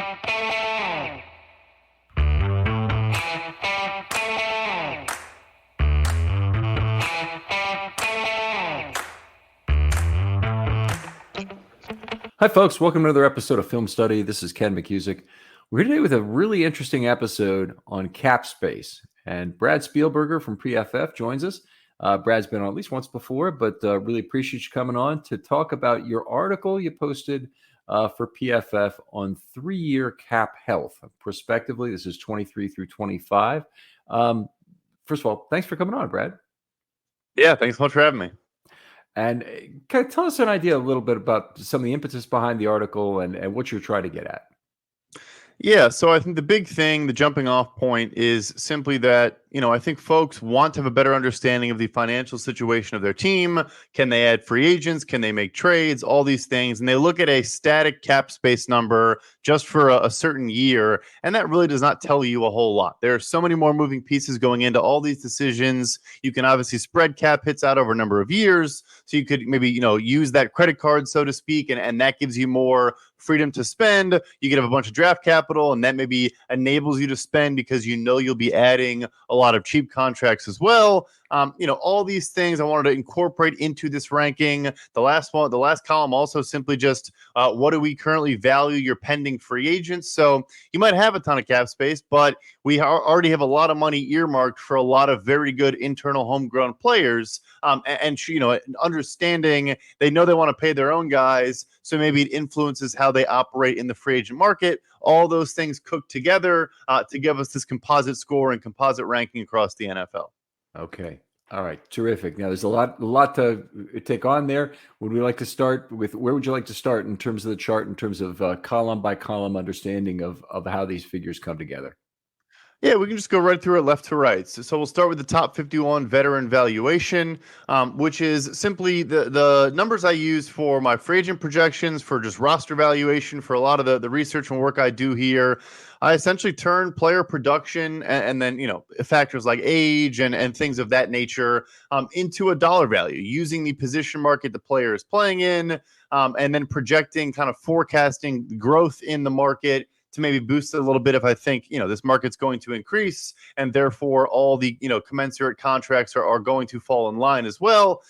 Hi, folks. Welcome to another episode of Film Study. This is Ken McCusick. We're here today with a really interesting episode on cap space. And Brad Spielberger from PFF joins us. Brad's been on at least once before, but really appreciate you coming on to talk about your article you posted for PFF on 3-year cap health. Prospectively, this is 23 through 25. First of all, thanks for coming on, Brad. Yeah, thanks so much for having me. And kind of tell us an idea a little bit about some of the impetus behind the article and what you're trying to get at. Yeah, so I think the big thing, the jumping off point is simply that, I think folks want to have a better understanding of the financial situation of their team. Can they add free agents? Can they make trades? All these things. And they look at a static cap space number just for a certain year. And that really does not tell you a whole lot. There are so many more moving pieces going into all these decisions. You can obviously spread cap hits out over a number of years. So you could maybe, use that credit card, so to speak, and that gives you more freedom to spend. You could have a bunch of draft capital, and that maybe enables you to spend because you'll be adding a lot of cheap contracts as well. All these things I wanted to incorporate into this ranking. The last column also simply just what do we currently value your pending free agents? So you might have a ton of cap space, but we already have a lot of money earmarked for a lot of very good internal homegrown players. And understanding they know they want to pay their own guys, so maybe it influences how they operate in the free agent market. All those things cooked together to give us this composite score and composite ranking across the NFL. Okay. All right. Terrific. Now, there's a lot to take on there. Would we like to start with, where would you like to start in terms of the chart, in terms of column by column understanding of how these figures come together? Yeah, we can just go right through it left to right. So we'll start with the top 51 veteran valuation, which is simply the numbers I use for my free agent projections, for just roster valuation, for a lot of the research and work I do here. I essentially turn player production and then, factors like age and things of that nature into a dollar value using the position market the player is playing in, and then projecting, kind of forecasting growth in the market to maybe boost it a little bit if I think, this market's going to increase and therefore all the, commensurate contracts are going to fall in line as well.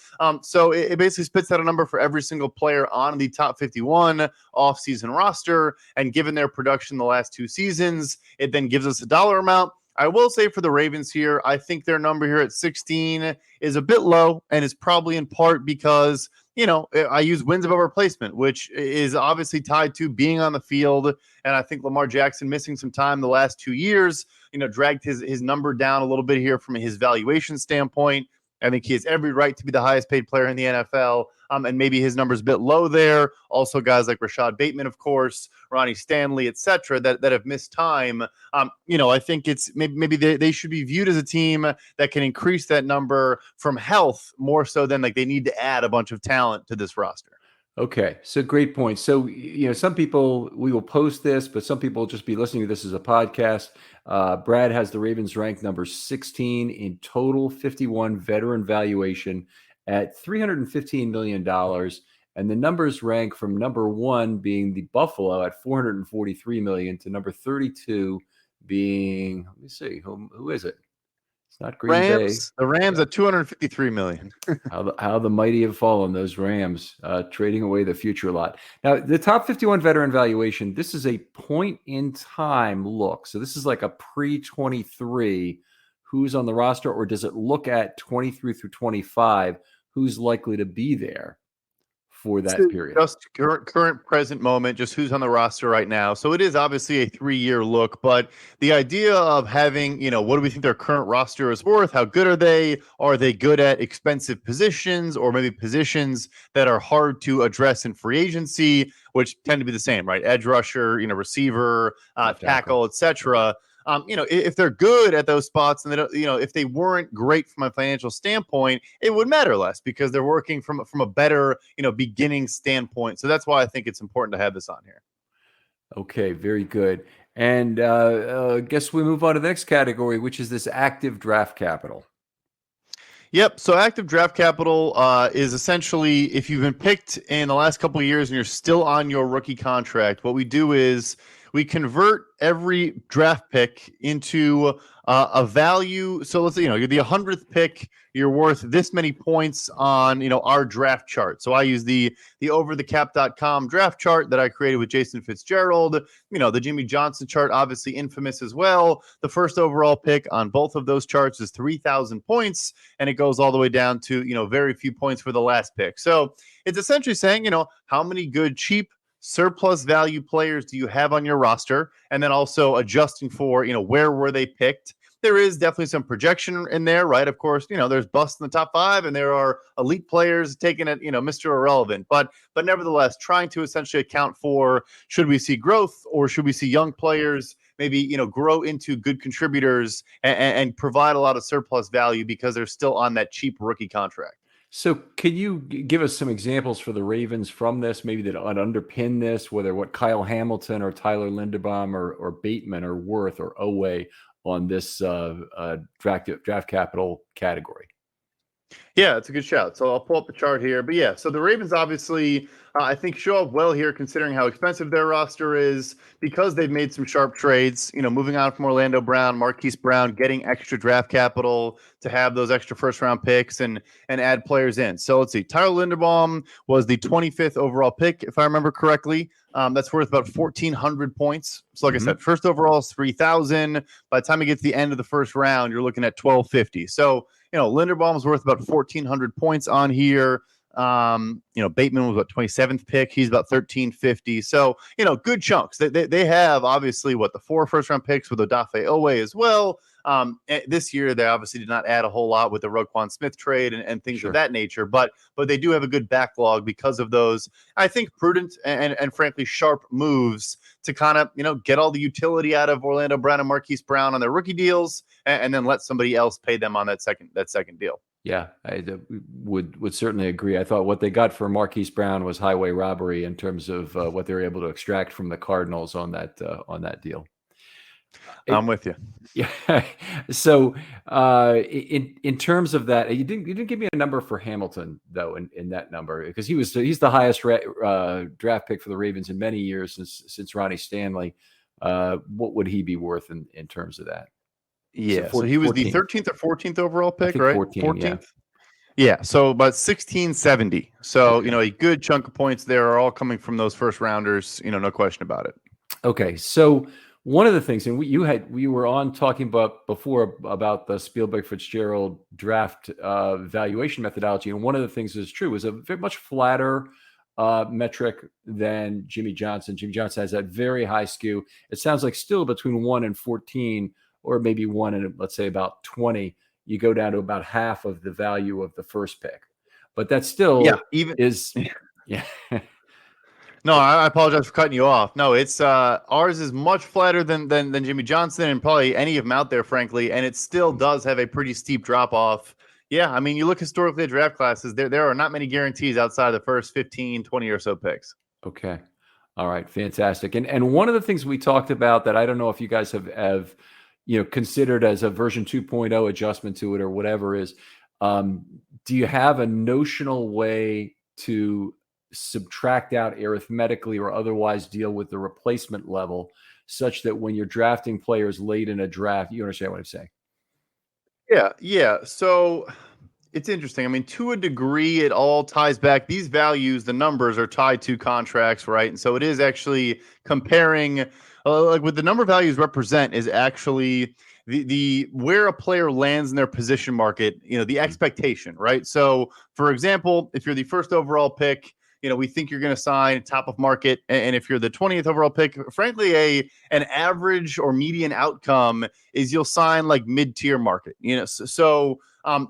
So it basically spits out a number for every single player on the top 51 off-season roster. And given their production the last 2 seasons, it then gives us a dollar amount. I will say for the Ravens here, I think their number here at 16 is a bit low, and is probably in part because, I use wins above replacement, which is obviously tied to being on the field. And I think Lamar Jackson missing some time the last 2 years, dragged his number down a little bit here from his valuation standpoint. I think he has every right to be the highest paid player in the NFL. And maybe his number's a bit low there. Also, guys like Rashad Bateman, of course, Ronnie Stanley, etc., that have missed time. I think it's maybe they should be viewed as a team that can increase that number from health more so than like they need to add a bunch of talent to this roster. Okay, so great point. So, some people, we will post this, but some people will just be listening to this as a podcast. Brad has the Ravens ranked number 16 in total 51 veteran valuation at $315 million. And the numbers rank from number 1 being the Buffalo at $443 million to number 32 being, let me see, who is it? It's not Green Rams. Bay. The Rams at $253 million. how the mighty have fallen, those Rams, trading away the future a lot. Now, the top 51 veteran valuation, this is a point in time look. So this is like a pre-23 who's on the roster, or does it look at 23 through 25 who's likely to be there for that period? Just current present moment, just who's on the roster right now. So it is obviously a 3-year look, but the idea of having, what do we think their current roster is worth? How good are they? Are they good at expensive positions, or maybe positions that are hard to address in free agency, which tend to be the same, right? Edge rusher, receiver, tackle, etc. If they're good at those spots, and they don't, if they weren't great from a financial standpoint, it would matter less because they're working from a better, beginning standpoint. So that's why I think it's important to have this on here. Okay, very good. And guess we move on to the next category, which is this active draft capital. Yep. So active draft capital is essentially if you've been picked in the last couple of years and you're still on your rookie contract, what we do is we convert every draft pick into a value. So let's say, you're the 100th pick, you're worth this many points on, our draft chart. So I use the overthecap.com draft chart that I created with Jason Fitzgerald. The Jimmy Johnson chart, obviously infamous as well. The first overall pick on both of those charts is 3,000 points, and it goes all the way down to, very few points for the last pick. So it's essentially saying, how many good, cheap, surplus value players do you have on your roster? And then also adjusting for, where were they picked? There is definitely some projection in there, right? Of course, there's busts in the top 5 and there are elite players taking it, Mr. Irrelevant. But nevertheless, trying to essentially account for, should we see growth or should we see young players maybe, grow into good contributors and provide a lot of surplus value because they're still on that cheap rookie contract. So can you give us some examples for the Ravens from this, maybe that underpin this, whether what Kyle Hamilton or Tyler Linderbaum or Bateman are worth or Owe on this draft capital category? Yeah, it's a good shout. So I'll pull up the chart here. But yeah, so the Ravens obviously, I think, show up well here considering how expensive their roster is because they've made some sharp trades, moving on from Orlando Brown, Marquise Brown, getting extra draft capital to have those extra first-round picks and add players in. So let's see. Tyler Linderbaum was the 25th overall pick, if I remember correctly. That's worth about 1,400 points. So like I said, first overall is 3,000. By the time you get to the end of the first round, you're looking at 1,250. So, Linderbaum's worth about 1,400 points on here. Bateman was about 27th pick. He's about 1,350. So, good chunks. They have obviously the 4 first-round picks with Odafe Owe as well. This year, they obviously did not add a whole lot with the Roquan Smith trade and things of that nature, but they do have a good backlog because of those, I think, prudent and frankly sharp moves to kind of, get all the utility out of Orlando Brown and Marquise Brown on their rookie deals and then let somebody else pay them on that second deal. Yeah, I would certainly agree. I thought what they got for Marquise Brown was highway robbery in terms of what they were able to extract from the Cardinals on that deal. I'm with you. Yeah. So in terms of that, you didn't give me a number for Hamilton though in that number because he's the highest draft pick for the Ravens in many years since Ronnie Stanley. What would he be worth in terms of that? Yeah, so he was 14th. The 13th or 14th overall pick, right? 14th. Yeah, so about 1,670. So, a good chunk of points there are all coming from those first rounders, no question about it. Okay, so one of the things, and we were on talking before about the Spielberg Fitzgerald draft valuation methodology, and one of the things that's true is a very much flatter metric than Jimmy Johnson. Jimmy Johnson has that very high skew. It sounds like still between 1 and 14, or maybe 1 and let's say about 20. You go down to about half of the value of the first pick, but that still is. Yeah. No, I apologize for cutting you off. No, it's ours is much flatter than Jimmy Johnson and probably any of them out there, frankly, and it still does have a pretty steep drop off. Yeah, I mean, you look historically at draft classes, there are not many guarantees outside of the first 15, 20 or so picks. Okay. All right, fantastic. And one of the things we talked about that I don't know if you guys have considered as a version 2.0 adjustment to it or whatever is, do you have a notional way to subtract out arithmetically or otherwise deal with the replacement level such that when you're drafting players late in a draft, you understand what I'm saying? Yeah. So it's interesting. I mean, to a degree, it all ties back. These values, the numbers are tied to contracts, right? And so it is actually comparing, like what the number values represent is actually the where a player lands in their position market, the expectation, right? So, for example, if you're the first overall pick, we think you're going to sign top of market. And if you're the 20th overall pick, frankly, an average or median outcome is you'll sign like mid-tier market, so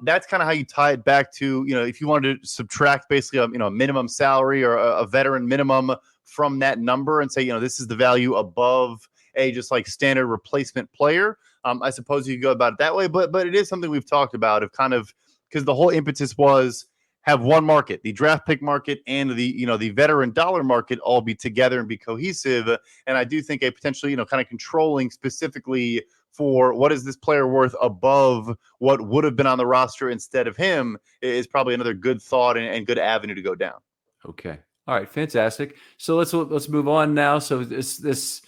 that's kind of how you tie it back to, if you wanted to subtract basically a minimum salary or a veteran minimum from that number and say, this is the value above a just like standard replacement player. I suppose you could go about it that way, but it is something we've talked about of kind of because the whole impetus was have one market, the draft pick market and the veteran dollar market all be together and be cohesive. And I do think a potentially, kind of controlling specifically for what is this player worth above what would have been on the roster instead of him is probably another good thought and good avenue to go down. Okay. All right. Fantastic. So let's move on now. So this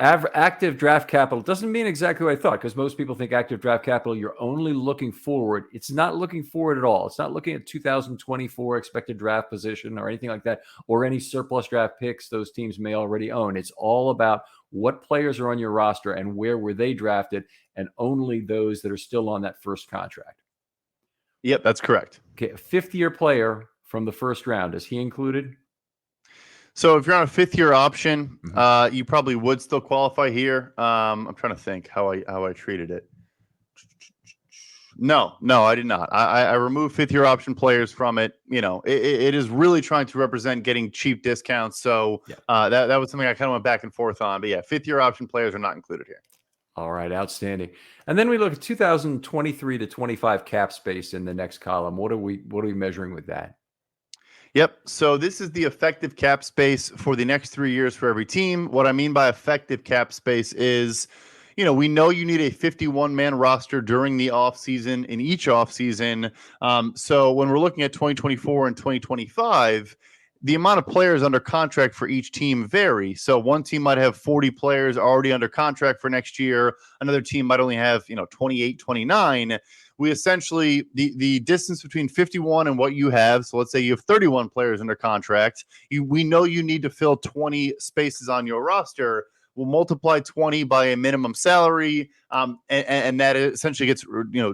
Active draft capital doesn't mean exactly what I thought, because most people think active draft capital, you're only looking forward. It's not looking forward at all. It's not looking at 2024 expected draft position or anything like that, or any surplus draft picks those teams may already own. It's all about what players are on your roster and where were they drafted, and only those that are still on that first contract. Yep, that's correct. Okay, a fifth-year player from the first round, is he included? So if you're on a fifth-year option, you probably would still qualify here. I'm trying to think how I treated it. No, I did not. I removed fifth-year option players from it. It is really trying to represent getting cheap discounts. So that was something I kind of went back and forth on. But yeah, fifth-year option players are not included here. All right, outstanding. And then we look at 2023 to 25 cap space in the next column. What are we measuring with that? Yep. So this is the effective cap space for the next 3 years for every team. What I mean by effective cap space is, we know you need a 51-man roster during the offseason in each offseason. So when we're looking at 2024 and 2025, the amount of players under contract for each team vary. So one team might have 40 players already under contract for next year. Another team might only have, 28, 29. We essentially, the distance between 51 and what you have, so let's say you have 31 players under contract, we know you need to fill 20 spaces on your roster. We'll multiply 20 by a minimum salary, and that essentially gets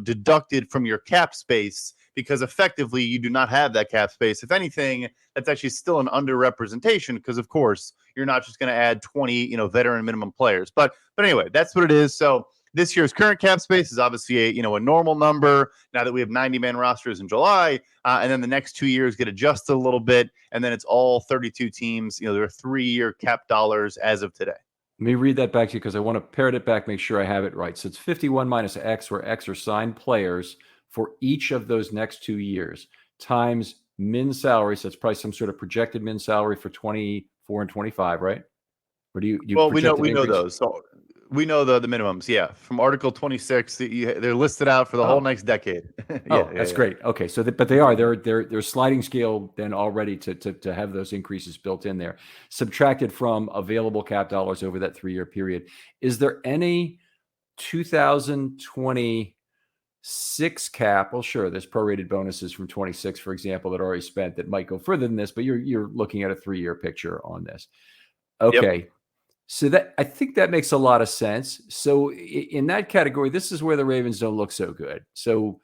deducted from your cap space, because effectively you do not have that cap space. If anything, that's actually still an underrepresentation, because of course you're not just going to add 20 veteran minimum players. But anyway, that's what it is. So this year's current cap space is obviously a normal number now that we have 90-man rosters in July, and then the next 2 years get adjusted a little bit, and then it's all 32 teams. There are 3-year cap dollars as of today. Let me read that back to you, because I want to parrot it back, make sure I have it right. So it's 51 minus X, where X are signed players for each of those next 2 years, times min salary. So it's probably some sort of projected min salary for 24 and 25, right? Or do you well, we know those. So we know the minimums, yeah, from Article 26. They're listed out for the whole next decade. That's great. Okay, so but they're sliding scale then already to have those increases built in there, subtracted from available cap dollars over that 3-year period. Is there any 2026 cap? Well, sure, there's prorated bonuses from 26, for example, that are already spent that might go further than this, but you're looking at a 3-year picture on this. Okay. Yep. So that, I think that makes a lot of sense. So in that category, this is where the Ravens don't look so good. So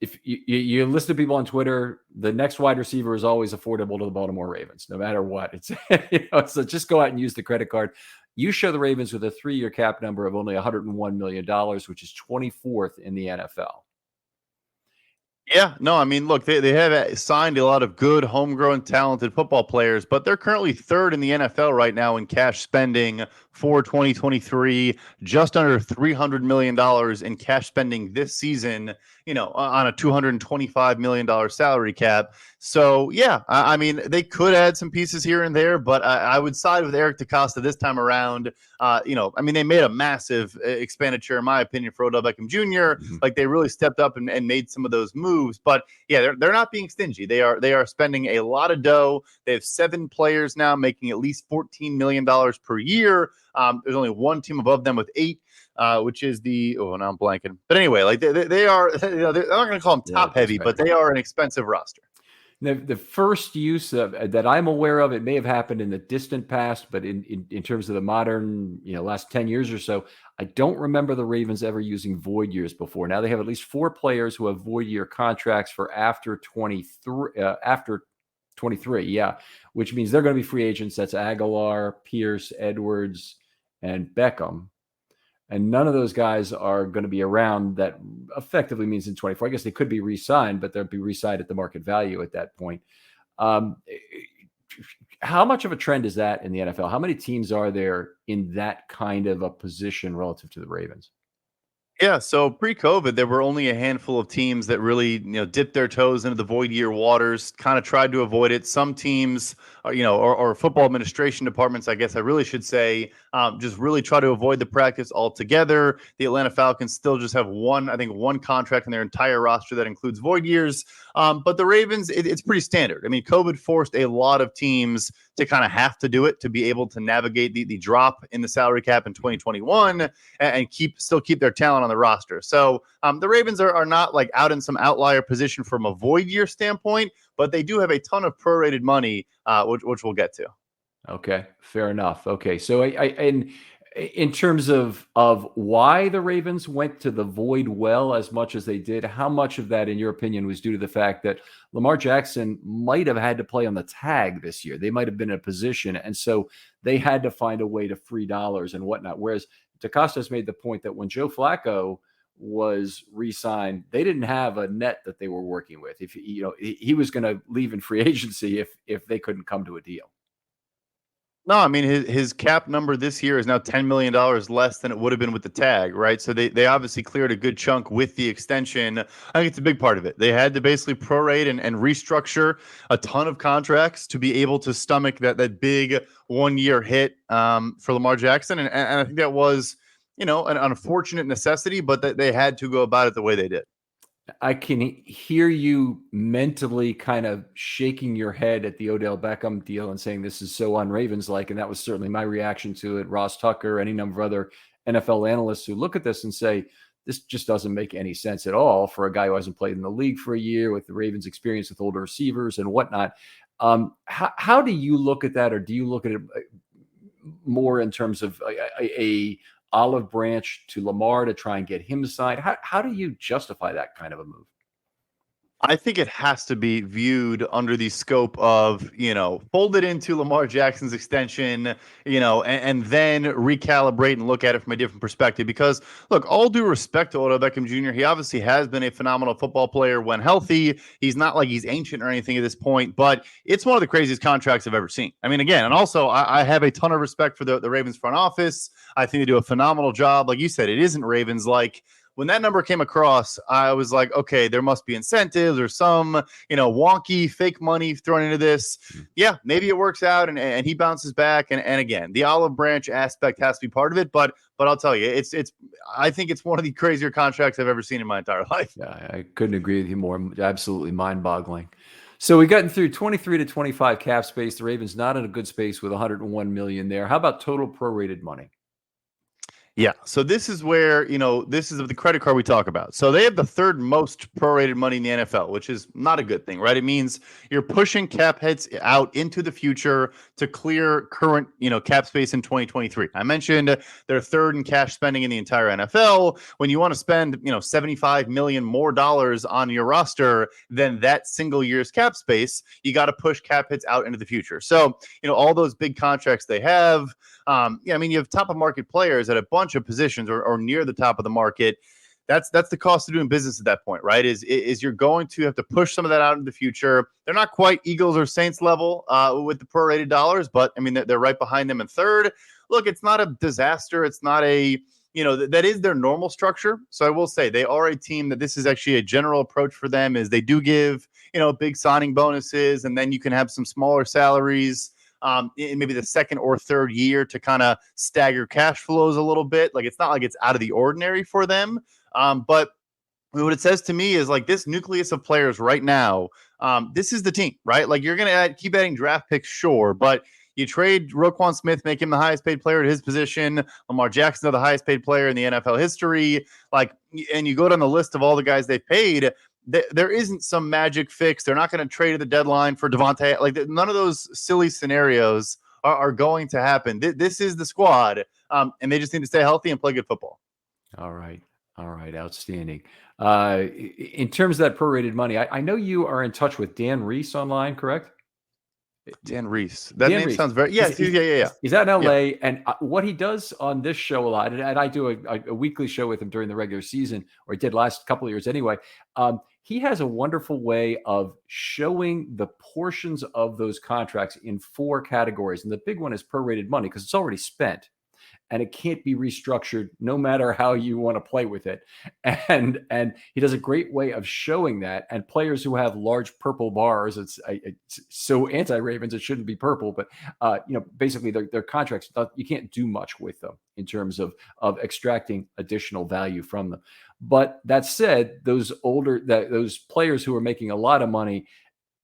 if you listen to people on Twitter, the next wide receiver is always affordable to the Baltimore Ravens, no matter what. It's so just go out and use the credit card. You show the Ravens with a 3-year cap number of only $101 million, which is 24th in the NFL. Yeah, no, I mean, look, they have signed a lot of good, homegrown, talented football players, but they're currently 3rd in the NFL right now in cash spending for 2023, just under $300 million in cash spending this season, on a $225 million salary cap. So, yeah, I mean, they could add some pieces here and there, but I would side with Eric DeCosta this time around. I mean, they made a massive expenditure, in my opinion, for Odell Beckham Jr. Like, they really stepped up and made some of those moves. But, yeah, they're not being stingy. They are spending a lot of dough. They have 7 players now making at least $14 million per year. There's only one team above them with 8. Which is now I'm blanking. But anyway, like they are, they're not going to call them top heavy, but they are an expensive roster. The first use that I'm aware of, it may have happened in the distant past, but in terms of the modern, last 10 years or so, I don't remember the Ravens ever using void years before. Now they have at least 4 players who have void year contracts for after 23, yeah, which means they're going to be free agents. That's Aguilar, Pierce, Edwards, and Beckham. And none of those guys are going to be around. That effectively means in 24. I guess they could be re-signed, but they'll be re-signed at the market value at that point. How much of a trend is that in the NFL? How many teams are there in that kind of a position relative to the Ravens? Yeah, so pre-COVID, there were only a handful of teams that really, dipped their toes into the void year waters, kind of tried to avoid it. Some teams, or football administration departments, I guess I really should say, just really try to avoid the practice altogether. The Atlanta Falcons still just have one contract in their entire roster that includes void years. But the Ravens, it's pretty standard. I mean, COVID forced a lot of teams to kind of have to do it to be able to navigate the drop in the salary cap in 2021 and still keep their talent on the roster. So the Ravens are not like out in some outlier position from a void year standpoint, but they do have a ton of prorated money, which we'll get to. Okay, fair enough. Okay, so in terms of why the Ravens went to the void well as much as they did, how much of that, in your opinion, was due to the fact that Lamar Jackson might have had to play on the tag this year? They might have been in a position, and so they had to find a way to free dollars and whatnot. Whereas DeCosta's made the point that when Joe Flacco was re-signed, they didn't have a net that they were working with. If he was going to leave in free agency if they couldn't come to a deal. No, I mean his cap number this year is now $10 million less than it would have been with the tag, right? So they obviously cleared a good chunk with the extension. I think it's a big part of it. They had to basically prorate and restructure a ton of contracts to be able to stomach that big 1 year hit for Lamar Jackson. And I think that was, an unfortunate necessity, but that they had to go about it the way they did. I can hear you mentally kind of shaking your head at the Odell Beckham deal and saying this is so un-Ravens-like, and that was certainly my reaction to it. Ross Tucker, any number of other NFL analysts who look at this and say, this just doesn't make any sense at all for a guy who hasn't played in the league for a year with the Ravens' experience with older receivers and whatnot. How do you look at that, or do you look at it more in terms of a olive branch to Lamar to try and get him signed? How do you justify that kind of a move? I think it has to be viewed under the scope of, fold it into Lamar Jackson's extension, and then recalibrate and look at it from a different perspective. Because, look, all due respect to Odell Beckham Jr., he obviously has been a phenomenal football player when healthy. He's not like he's ancient or anything at this point, but it's one of the craziest contracts I've ever seen. I mean, again, and also I have a ton of respect for the Ravens front office. I think they do a phenomenal job. Like you said, it isn't Ravens like. When that number came across, I was like, okay, there must be incentives or some, wonky fake money thrown into this. Yeah, maybe it works out and he bounces back. And again, the olive branch aspect has to be part of it. But I'll tell you, I think it's one of the crazier contracts I've ever seen in my entire life. Yeah, I couldn't agree with you more. Absolutely mind-boggling. So we've gotten through 23 to 25 cap space. The Ravens not in a good space with 101 million there. How about total prorated money? Yeah. So this is where, this is the credit card we talk about. So they have the third most prorated money in the NFL, which is not a good thing, right? It means you're pushing cap hits out into the future to clear current, cap space in 2023. I mentioned they're third in cash spending in the entire NFL. When you want to spend, 75 million more dollars on your roster than that single year's cap space, you got to push cap hits out into the future. So, all those big contracts they have, you have top of market players at a bunch of positions or near the top of the market. That's the cost of doing business at that point, right? Is you're going to have to push some of that out in the future. They're not quite Eagles or Saints level with the prorated dollars, but they're right behind them in third. Look, it's not a disaster. It's not a that is their normal structure. So I will say they are a team that this is actually a general approach for them. Is they do give big signing bonuses, and then you can have some smaller salaries. In maybe the second or third year to kind of stagger cash flows a little bit. Like, it's not like it's out of the ordinary for them. But what it says to me is like this nucleus of players right now, this is the team, right? Like, you're going to keep adding draft picks, sure, but you trade Roquan Smith, make him the highest paid player at his position. Lamar Jackson, the highest paid player in the NFL history. Like, and you go down the list of all the guys they've paid. There isn't some magic fix. They're not going to trade at the deadline for Devontae. Like, none of those silly scenarios are going to happen. This is the squad, and they just need to stay healthy and play good football. All right. Outstanding. In terms of that prorated money, I know you are in touch with Dan Reese online, correct? Dan Reese. That name sounds very. Yes, yeah. He's out in LA, and what he does on this show a lot, and I do a weekly show with him during the regular season, or he did last couple of years anyway. He has a wonderful way of showing the portions of those contracts in 4 categories, and the big one is prorated money because it's already spent. And it can't be restructured no matter how you want to play with it. And he does a great way of showing that. And players who have large purple bars, it's so anti-Ravens, it shouldn't be purple, but basically their contracts, you can't do much with them in terms of extracting additional value from them. But that said, those players who are making a lot of money,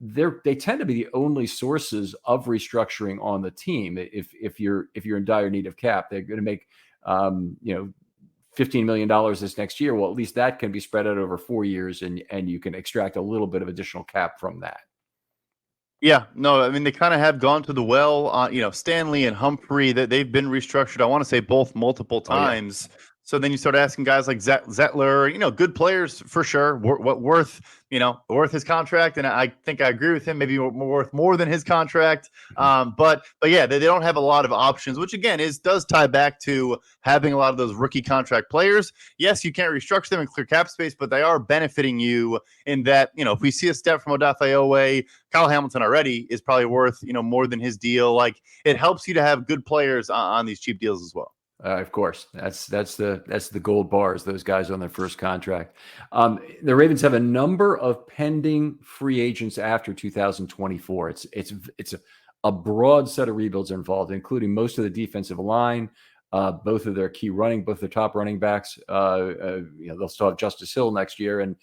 they tend to be the only sources of restructuring on the team. If you're in dire need of cap, they're going to make $15 million this next year. Well, at least that can be spread out over 4 years, and you can extract a little bit of additional cap from that. Yeah, no, I mean they kind of have gone to the well. Stanley and Humphrey, that they've been restructured. I want to say both multiple Oh yeah. times. So then you start asking guys like Zettler, good players for sure. What worth his contract, and I think I agree with him. Maybe worth more than his contract. But yeah, they don't have a lot of options, which again does tie back to having a lot of those rookie contract players. Yes, you can't restructure them and clear cap space, but they are benefiting you in that if we see a step from Odafe, Kyle Hamilton already is probably worth more than his deal. Like it helps you to have good players on these cheap deals as well. Of course, that's the gold bars. Those guys on their first contract. The Ravens have a number of pending free agents after 2024. It's a broad set of rebuilds involved, including most of the defensive line, both of their top running backs. They'll still have Justice Hill next year, and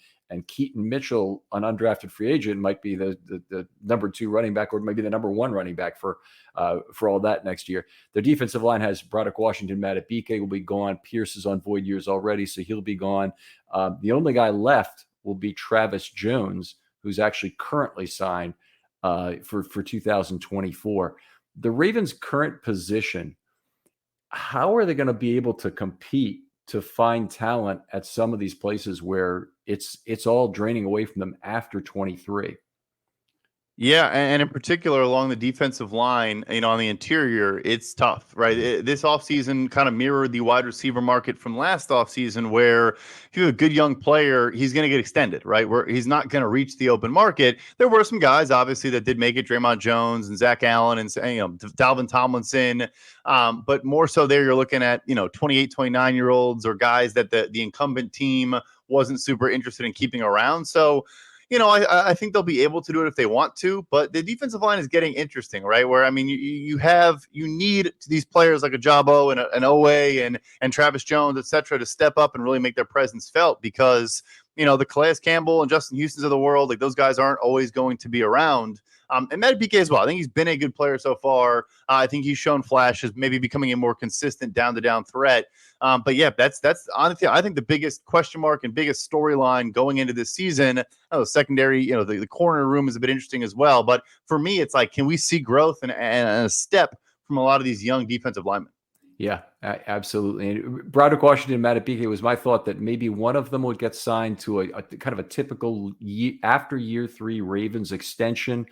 Keaton Mitchell, an undrafted free agent, might be the number 2 running back, or maybe the number 1 running back for all that next year. Their defensive line has Broderick Washington, Matabike will be gone. Pierce is on void years already, so he'll be gone. The only guy left will be Travis Jones, who's actually currently signed for 2024. The Ravens' current position, how are they going to be able to compete to find talent at some of these places where it's all draining away from them after 23? Yeah, and in particular along the defensive line, on the interior, it's tough, right? This offseason kind of mirrored the wide receiver market from last offseason, where if you have a good young player, he's going to get extended, right? Where he's not going to reach the open market. There were some guys, obviously, that did make it, Draymond Jones and Zach Allen and Dalvin Tomlinson. But more so there, you're looking at, 28, 29-year-olds or guys that the incumbent team wasn't super interested in keeping around. So, I think they'll be able to do it if they want to, but the defensive line is getting interesting, right? Where, I mean, you need these players like a Jabo and an Owe and Travis Jones, et cetera, to step up and really make their presence felt, because, the Calais Campbell and Justin Houstons of the world, like those guys aren't always going to be around. And Matabike as well. I think he's been a good player so far. I think he's shown flashes, maybe becoming a more consistent down-to-down threat. But yeah, that's honestly, I think the biggest question mark and biggest storyline going into this season. The secondary, the corner room is a bit interesting as well. But for me, it's like, can we see growth and a step from a lot of these young defensive linemen? Yeah, absolutely. And Broderick Washington and Matabike, was my thought that maybe one of them would get signed to a kind of a typical after year 3 Ravens extension.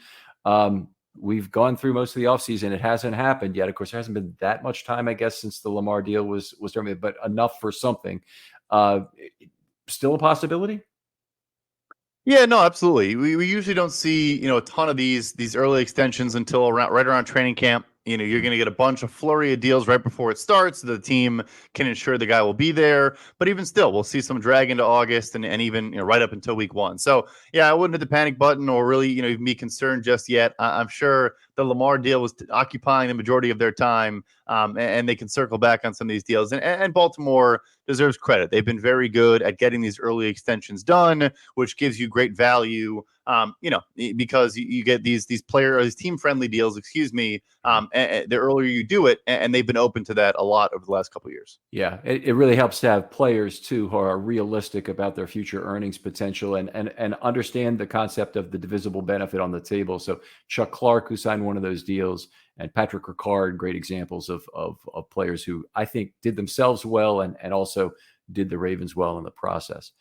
We've gone through most of the offseason. It hasn't happened yet. Of course, there hasn't been that much time, I guess, since the Lamar deal was terminated, but enough for something. Still a possibility? Yeah, no, absolutely. We usually don't see, a ton of these early extensions until right around training camp. You're going to get a bunch of flurry of deals right before it starts, so the team can ensure the guy will be there. But even still, we'll see some drag into August and even right up until week 1. So yeah, I wouldn't hit the panic button or really even be concerned just yet. I'm sure the Lamar deal was occupying the majority of their time, and they can circle back on some of these deals. And Baltimore deserves credit. They've been very good at getting these early extensions done, which gives you great value. Because you get these team friendly deals, the earlier you do it, and they've been open to that a lot over the last couple of years. Yeah, it really helps to have players too who are realistic about their future earnings potential and understand the concept of the divisible benefit on the table. So Chuck Clark, who signed one of those deals, and Patrick Ricard, great examples of players who I think did themselves well and also did the Ravens well in the process.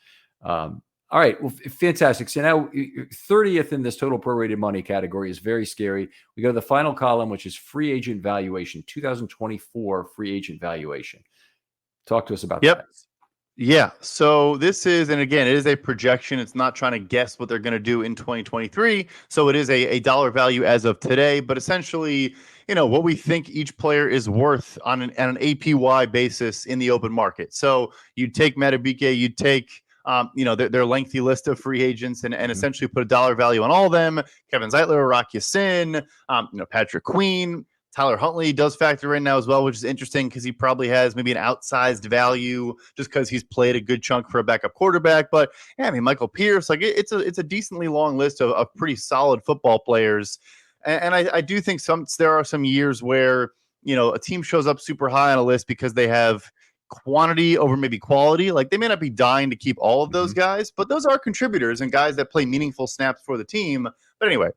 All right, well, fantastic. So now 30th in this total prorated money category is very scary. We go to the final column, which is free agent valuation, 2024 free agent valuation. Talk to us about that. Yeah. So this is, and again, it is a projection. It's not trying to guess what they're going to do in 2023. So it is a dollar value as of today, but essentially, what we think each player is worth on an APY basis in the open market. So you'd take Matabike, you'd take their lengthy list of free agents and essentially put a dollar value on all of them. Kevin Zeitler, Rock Ya-Sin, Patrick Queen. Tyler Huntley does factor in now as well, which is interesting because he probably has maybe an outsized value just because he's played a good chunk for a backup quarterback. But yeah, I mean, Michael Pierce, like it's a decently long list of pretty solid football players. And I do think there are some years where, a team shows up super high on a list because they have quantity over maybe quality. Like they may not be dying to keep all of those guys, but those are contributors and guys that play meaningful snaps for the team. But anyway,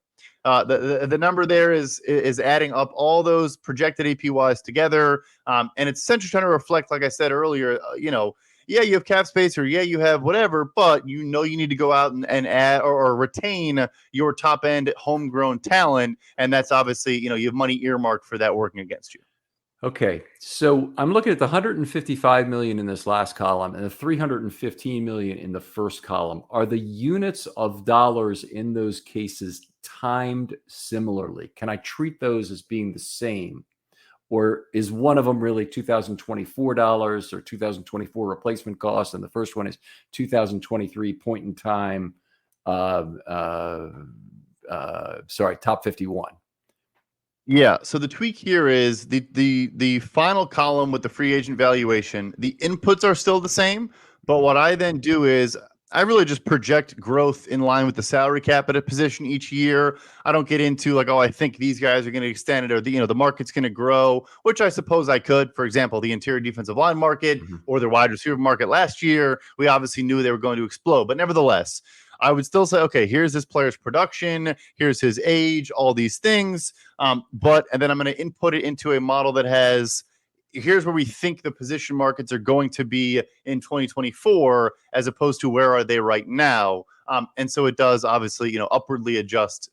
the number there is adding up all those projected APYs together, and it's essentially trying to reflect, like I said earlier, yeah, you have cap space, or yeah, you have whatever, but you need to go out and add or retain your top end homegrown talent, and that's obviously you have money earmarked for that working against you. Okay, so I'm looking at the 155 million in this last column and the 315 million in the first column. Are the units of dollars in those cases timed similarly? Can I treat those as being the same? Or is one of them really 2024 dollars or 2024 replacement cost, and the first one is 2023 point in time, top 51? Yeah. So the tweak here is the final column with the free agent valuation. The inputs are still the same, but what I then do is I really just project growth in line with the salary cap at a position each year. I don't get into like, oh, I think these guys are going to extend it, or the market's going to grow, which I suppose I could. For example, the interior defensive line market or the wide receiver market last year, we obviously knew they were going to explode, but nevertheless, I would still say, okay, here's this player's production, here's his age, all these things. And then I'm going to input it into a model that has, here's where we think the position markets are going to be in 2024, as opposed to where are they right now. And so it does obviously, upwardly adjust,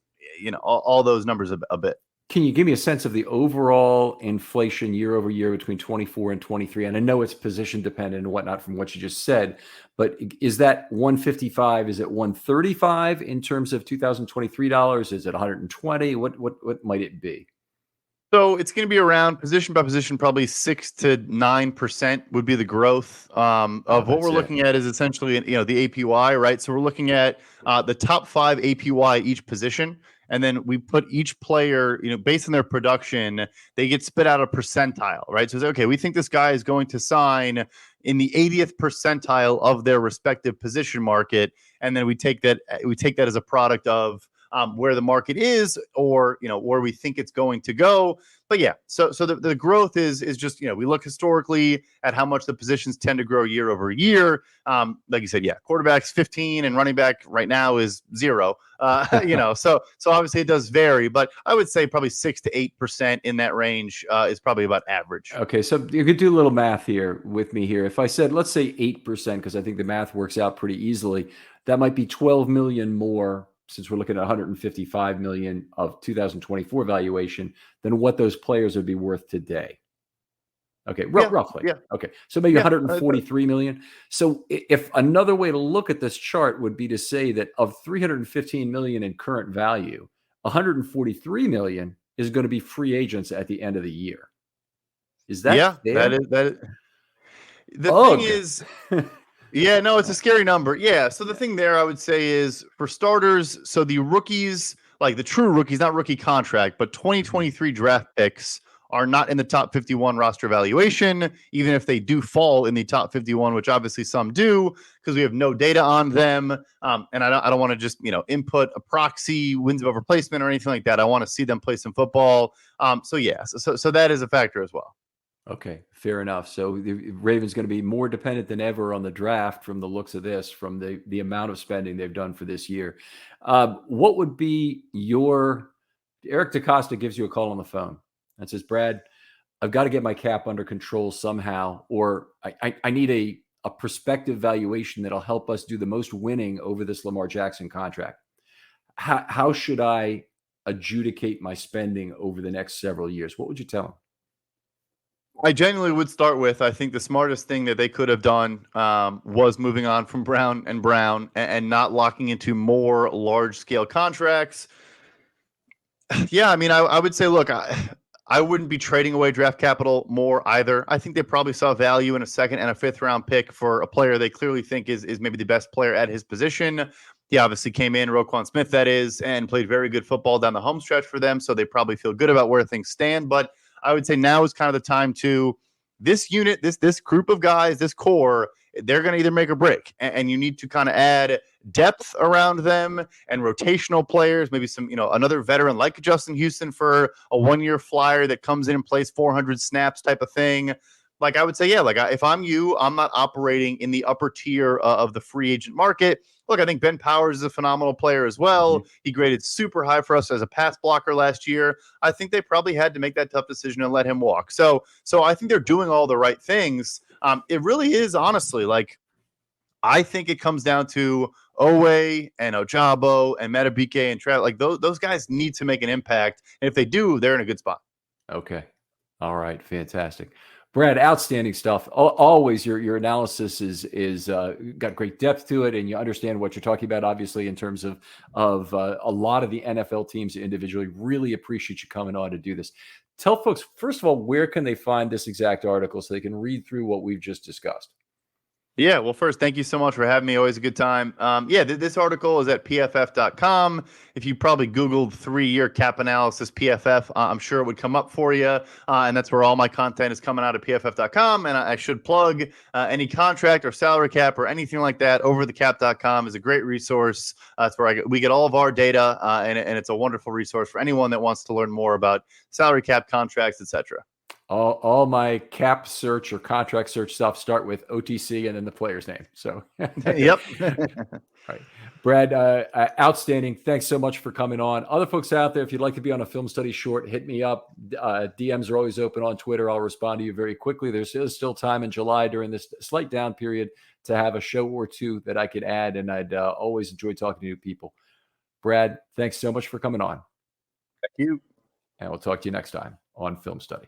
all those numbers a bit. Can you give me a sense of the overall inflation year over year between 24 and 23? And I know it's position dependent and whatnot from what you just said, but is that 155? Is it 135 in terms of 2023 dollars? Is it 120? What might it be? So it's going to be around position by position, probably 6 to 9% would be the growth of what we're looking at is essentially, the APY, right? So we're looking at the top 5 APY each position. And then we put each player, based on their production, they get spit out a percentile, right? So it's okay, we think this guy is going to sign in the 80th percentile of their respective position market. And then we take that as a product of where the market is, or where we think it's going to go. But yeah, so the growth is just we look historically at how much the positions tend to grow year over year. Like you said, yeah, quarterbacks 15 and running back right now is 0. So obviously it does vary, but I would say probably 6 to 8% in that range is probably about average. Okay, so you could do a little math here with me here. If I said, let's say 8%, because I think the math works out pretty easily, that might be 12 million more, since we're looking at 155 million of 2024 valuation, than what those players would be worth today. Okay, roughly. Yeah. Okay, so maybe 143 million. So if another way to look at this chart would be to say that of 315 million in current value, 143 million is going to be free agents at the end of the year. Is that fair? That is. The thing is, yeah, no, it's a scary number. Yeah. So the thing there I would say is, for starters, so the rookies, like the true rookies, not rookie contract, but 2023 draft picks are not in the top 51 roster valuation, even if they do fall in the top 51, which obviously some do, because we have no data on them. And I don't want to just, input a proxy wins above replacement or anything like that. I want to see them play some football. So that is a factor as well. Okay, fair enough. So the Ravens going to be more dependent than ever on the draft from the looks of this, from the amount of spending they've done for this year. What would be Eric DaCosta gives you a call on the phone and says, Brad, I've got to get my cap under control somehow, or I need a prospective valuation that'll help us do the most winning over this Lamar Jackson contract. How should I adjudicate my spending over the next several years? What would you tell him? I genuinely would start with, I think the smartest thing that they could have done was moving on from Brown and not locking into more large scale contracts. Yeah, I mean, I would say, look, I wouldn't be trading away draft capital more either. I think they probably saw value in a second and a fifth round pick for a player they clearly think is maybe the best player at his position. He obviously came in, Roquan Smith, that is, and played very good football down the home stretch for them. So they probably feel good about where things stand. But I would say now is kind of the time to this unit, this group of guys, this core, they're going to either make or break. And you need to kind of add depth around them and rotational players, maybe some, another veteran like Justin Houston for a 1-year flyer that comes in and plays 400 snaps type of thing. Like I would say, yeah, if I'm you, I'm not operating in the upper tier of the free agent market. Look, I think Ben Powers is a phenomenal player as well. Mm-hmm. He graded super high for us as a pass blocker last year. I think they probably had to make that tough decision and let him walk. So I think they're doing all the right things. It really is, honestly, I think it comes down to Owe and Ojabo and Metabike and Travis. Like those guys need to make an impact. And if they do, they're in a good spot. Okay. All right. Fantastic. Brad, outstanding stuff. Always your analysis is got great depth to it, and you understand what you're talking about, obviously, in terms of a lot of the NFL teams individually. Really appreciate you coming on to do this. Tell folks, first of all, where can they find this exact article so they can read through what we've just discussed? Yeah, well, first, thank you so much for having me. Always a good time. This article is at pff.com. If you probably Googled 3-year cap analysis PFF, I'm sure it would come up for you. And that's where all my content is coming out of pff.com. And I should plug any contract or salary cap or anything like that. Overthecap.com is a great resource. It's where we get all of our data, and it's a wonderful resource for anyone that wants to learn more about salary cap, contracts, etc. All my cap search or contract search stuff start with OTC and then the player's name. So, yep. All right. Brad, outstanding. Thanks so much for coming on. Other folks out there, if you'd like to be on a Film Study short, hit me up. DMs are always open on Twitter. I'll respond to you very quickly. There's still time in July during this slight down period to have a show or two that I could add, and I'd always enjoy talking to new people. Brad, thanks so much for coming on. Thank you. And we'll talk to you next time on Film Study.